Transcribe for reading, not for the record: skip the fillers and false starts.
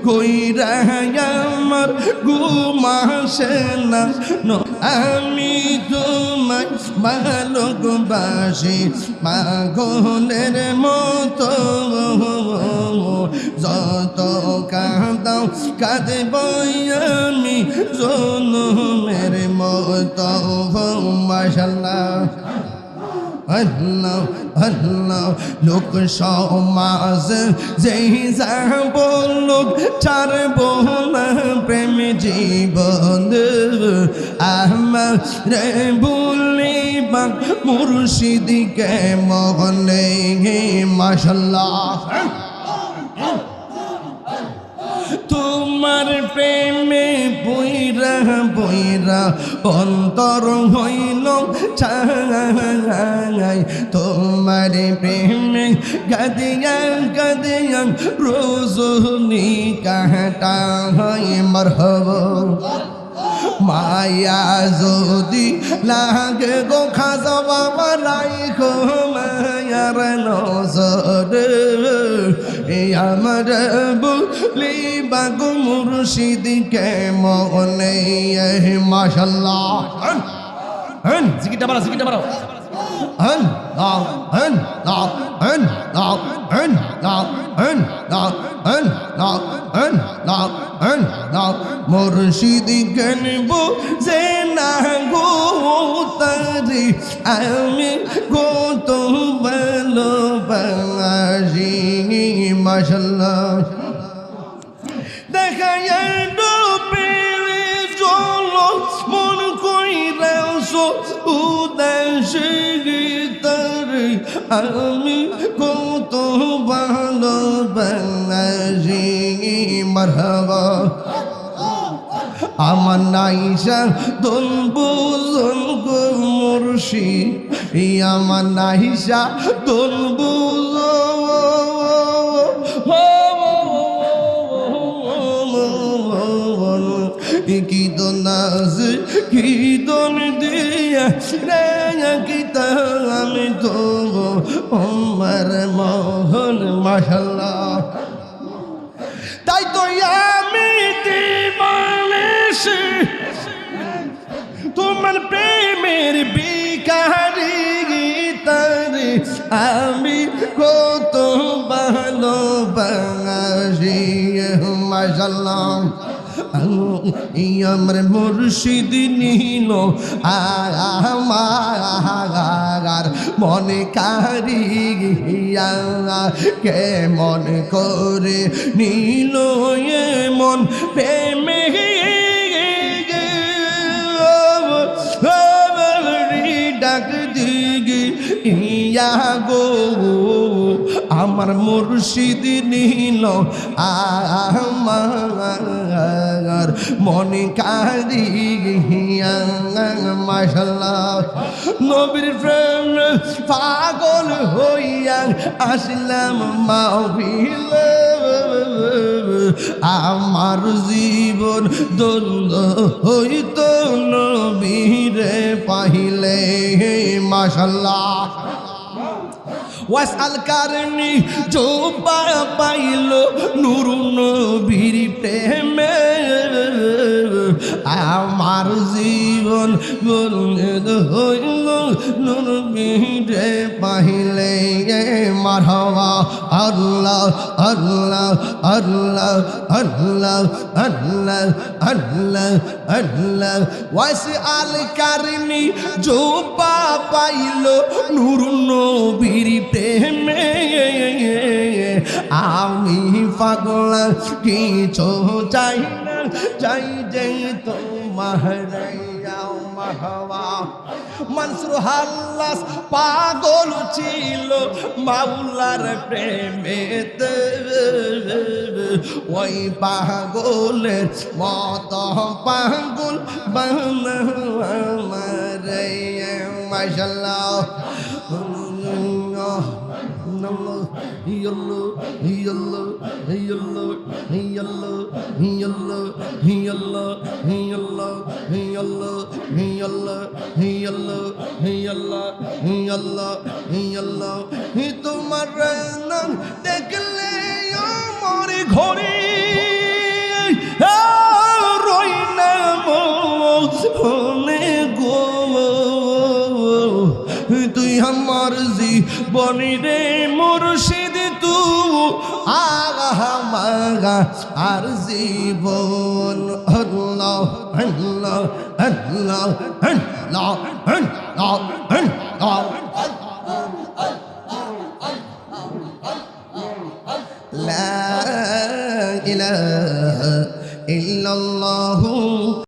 কইরা আমার ঘুম আসে না, আমি তোমায় ভালোবাসি পাগলের মতো, যত কাঁদাও কাঁদব আমি জনমের মতো। মাশাআল্লাহ আল্লাহ আল্লাহ। লোক সমাজ যেই যাব লোক ছাড়ব না প্রেম জীবন, আমার রে বলিবা মুর্শিদকে মনে। মাশাআল্লাহ তোমার প্রেমে বইরা বইরা অন্তর হইল ছাই, তোমার প্রেমে গাদিয়া গাদিয়া রোজনি কাটা হয়। মারহাবা মায়া যদি লাগে গো খাজা বাবা রাইখো মায়ার নজর, আমার বলিবা গো মুর্শিদকে মনে। মাশাআল্লাহ জিকিরটা বাড়াও, জিকিরটা বাড়াও। মুর্শিদ গনব যে না গো তারি, আমি গো তো ভালোবাসি। মাশাআল্লাহ দেখায় ডুবে জল মন কইরাছো উদাস গীতারে, আমি কত ভালোবাসি। মারহাবা আমার নাইসা দোল বুঝন গো মুর্শিদ, আমার নাইসা দোল কি দোনাজ কি দোন দিয়া রে গীতা আমি তো আমার মোহন। মাশাআল্লাহ তাই তো আমি দিবানিশি তোমার প্রেমের বিকারি গীতারে, আমি কত ভালোবাসি। মাশাআল্লাহ আমার মুর্শিদ নিল আমার মনে কারিয়া, কেমন করে নিল মন প্রেমে ডাক দিগি ইয়া গো, আমার মুর্শিদ নিল আমার মনে কারিয়া। মাশাআল্লাহ নবীর প্রেম পাগল হইয়া আসলাম মাহফিলে, আমার জীবন দোল হইত নবীরে পাইলে। মাশাআল্লাহ ওয়াসাল কারণী জোবা পাইল নূর নবীর প্রেমে, আমার জীবন হইল নবীরে পাইলে। মারহাবা আল্লাহ আল্লাহ আল্লাহ আল্লাহ আল্লাহ আল্লাহ আল্লাহ। ওয়াসাল কারণী জোবা পাইল নূর নবীর প্রেমে, আমি পাগলা কিছু চাই না, চাই যে তোমার। মারহাবা মনসুর হাল্লাস পাগল ছিল মাওলার প্রেমেতে, ওই পাগলের মত পাগল বানাও আমারে। মাশাআল্লাহ তোমার নাম দেখলে আমার ঘরে তুই আমার জীবনী রে মুর্শিদ তু আগা আর জীবন আল্লাহ আল্লাহ আল্লাহ আল্লাহ আল্লাহ আল্লাহ لا إله إلا الله